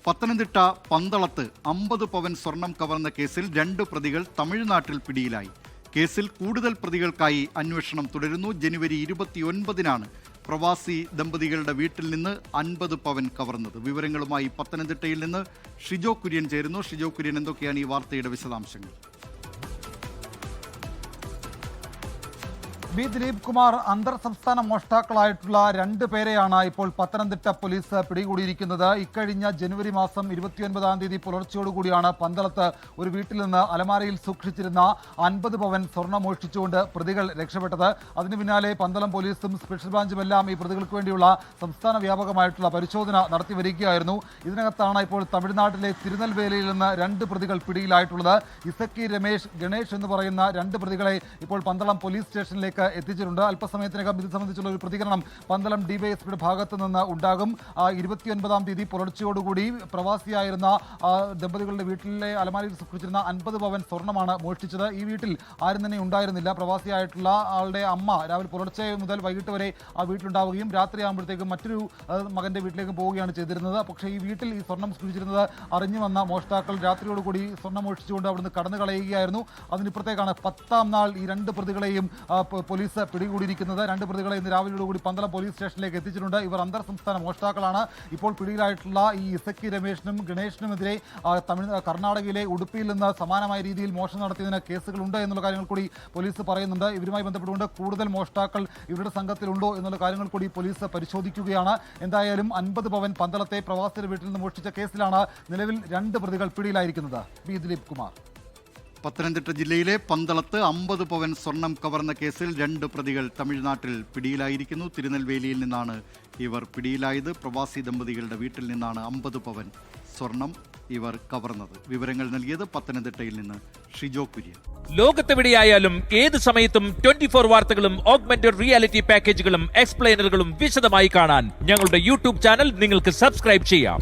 പത്തനംതിട്ട പന്തളത്ത് 50 പവൻ സ്വർണം കവർന്ന കേസിൽ 2 പ്രതികൾ തമിഴ്നാട്ടിൽ പിടിയിലായി. കേസിൽ കൂടുതൽ പ്രതികൾക്കായി അന്വേഷണം തുടരുന്നു. ജനുവരി 29-നാണ് പ്രവാസി ദമ്പതികളുടെ വീട്ടിൽ നിന്ന് 50 പവൻ കവർന്നത്. വിവരങ്ങളുമായി പത്തനംതിട്ടയിൽ നിന്ന് ഷിജോ കുര്യൻ ചേരുന്നു. ഷിജോ കുര്യൻ, എന്തൊക്കെയാണ് ഈ വാർത്തയുടെ വിശദാംശങ്ങൾ? ബി ദിലീപ് കുമാർ, അന്തർ സംസ്ഥാന മോഷ്ടാക്കളായിട്ടുള്ള 2 പേരെയാണ് ഇപ്പോൾ പത്തനംതിട്ട പോലീസ് പിടികൂടിയിരിക്കുന്നത്. ഇക്കഴിഞ്ഞ ജനുവരി മാസം 29-ാം തീയതി പുലർച്ചയോടുകൂടിയാണ് പന്തളത്ത് ഒരു വീട്ടിൽ നിന്ന് അലമാരയിൽ സൂക്ഷിച്ചിരുന്ന 50 പവൻ സ്വർണ്ണം മോഷ്ടിച്ചുകൊണ്ട് പ്രതികൾ രക്ഷപ്പെട്ടത്. അതിനു പിന്നാലെ പന്തളം പോലീസും സ്പെഷ്യൽ ബ്രാഞ്ചുമെല്ലാം ഈ പ്രതികൾക്ക് വേണ്ടിയുള്ള സംസ്ഥാന വ്യാപകമായിട്ടുള്ള പരിശോധന നടത്തി വരികയായിരുന്നു. ഇതിനകത്താണ് ഇപ്പോൾ തമിഴ്നാട്ടിലെ തിരുനെൽവേലിയിൽ നിന്ന് 2 പ്രതികൾ പിടിയിലായിട്ടുള്ളത്. ഇസക്കി രമേശ്, ഗണേഷ് എന്ന് പറയുന്ന 2 പ്രതികളെ ഇപ്പോൾ പന്തളം പോലീസ് സ്റ്റേഷനിലേക്ക് എത്തിച്ചിട്ടുണ്ട്. അല്പസമയത്തിനകം ഇത് സംബന്ധിച്ചുള്ള ഒരു പ്രതികരണം പന്തളം ഡിവൈഎസ്പിയുടെ ഭാഗത്ത് നിന്ന് ഉണ്ടാകും. 29-ാം തീയതി പുലർച്ചയോടുകൂടി പ്രവാസിയായിരുന്ന ദമ്പതികളുടെ വീട്ടിലെ അലമാരയിൽ സൂക്ഷിച്ചിരുന്ന 50 പവൻ സ്വർണ്ണമാണ് മോഷ്ടിച്ചത്. ഈ വീട്ടിൽ ആരും തന്നെ ഉണ്ടായിരുന്നില്ല. പ്രവാസിയായിട്ടുള്ള ആളുടെ അമ്മ രാവിലെ പുലർച്ചെ മുതൽ വൈകിട്ട് വരെ ആ വീട്ടിലുണ്ടാവുകയും രാത്രിയാകുമ്പോഴത്തേക്കും മറ്റൊരു മകന്റെ വീട്ടിലേക്ക് പോവുകയാണ് ചെയ്തിരുന്നത്. പക്ഷേ ഈ വീട്ടിൽ ഈ സ്വർണ്ണം സൂക്ഷിച്ചിരുന്നത് അറിഞ്ഞു വന്ന മോഷ്ടാക്കൾ രാത്രിയോടുകൂടി സ്വർണ്ണം മോഷ്ടിച്ചുകൊണ്ട് അവിടുന്ന് കടന്നു കളയുകയായിരുന്നു. അതിനിപ്പുറത്തേക്കാണ് 10-ാം നാൾ ഈ 2 പ്രതികളെയും പോലീസ് പിടികൂടിയിരിക്കുന്നത്. 2 പ്രതികളെ ഇന്ന് രാവിലെയോടുകൂടി പന്തളം പോലീസ് സ്റ്റേഷനിലേക്ക് എത്തിച്ചിട്ടുണ്ട്. ഇവർ അന്തർ സംസ്ഥാന മോഷ്ടാക്കളാണ്. ഇപ്പോൾ പിടിയിലായിട്ടുള്ള ഈ ഇസക്കി രമേശിനും ഗണേഷിനുമെതിരെ കർണാടകയിലെ ഉടുപ്പിയിൽ നിന്ന് സമാനമായ രീതിയിൽ മോഷണം നടത്തിയതിന് കേസുകളുണ്ട് എന്നുള്ള കാര്യങ്ങൾ കൂടി പോലീസ് പറയുന്നുണ്ട്. ഇവരുമായി ബന്ധപ്പെട്ടുകൊണ്ട് കൂടുതൽ മോഷ്ടാക്കൾ ഇവരുടെ സംഘത്തിലുണ്ടോ എന്നുള്ള കാര്യങ്ങൾ കൂടി പോലീസ് പരിശോധിക്കുകയാണ്. എന്തായാലും 50 പവൻ പന്തളത്തെ പ്രവാസിയുടെ വീട്ടിൽ നിന്ന് മോഷ്ടിച്ച കേസിലാണ് നിലവിൽ 2 പ്രതികൾ പിടിയിലായിരിക്കുന്നത്. ബി ദിലീപ് കുമാർ. പത്തനംതിട്ട ജില്ലയിലെ പന്തളത്ത് 50 പവൻ സ്വർണം കവർന്ന കേസിൽ 2 പ്രതികൾ തമിഴ്നാട്ടിൽ പിടിയിലായിരിക്കുന്നു. തിരുനെൽവേലിയിൽ നിന്നാണ് ഇവർ പിടിയിലായത്. പ്രവാസി ദമ്പതികളുടെ വീട്ടിൽ നിന്നാണ് 50 പവൻ സ്വർണം ഇവർ കവർന്നത്. വിവരങ്ങൾ നൽകിയത് പത്തനംതിട്ടയിൽ നിന്ന് ഷിജോ കുര്യൻ. ലോകത്തെവിടെയായാലും ഏത് സമയത്തും 24 വാർത്തകളും ഓഗ്മെന്റഡ് റിയാലിറ്റി പാക്കേജുകളും എക്സ്പ്ലെയിനറുകളും വിശദമായി കാണാൻ ഞങ്ങളുടെ യൂട്യൂബ് ചാനൽ നിങ്ങൾക്ക് സബ്സ്ക്രൈബ് ചെയ്യാം.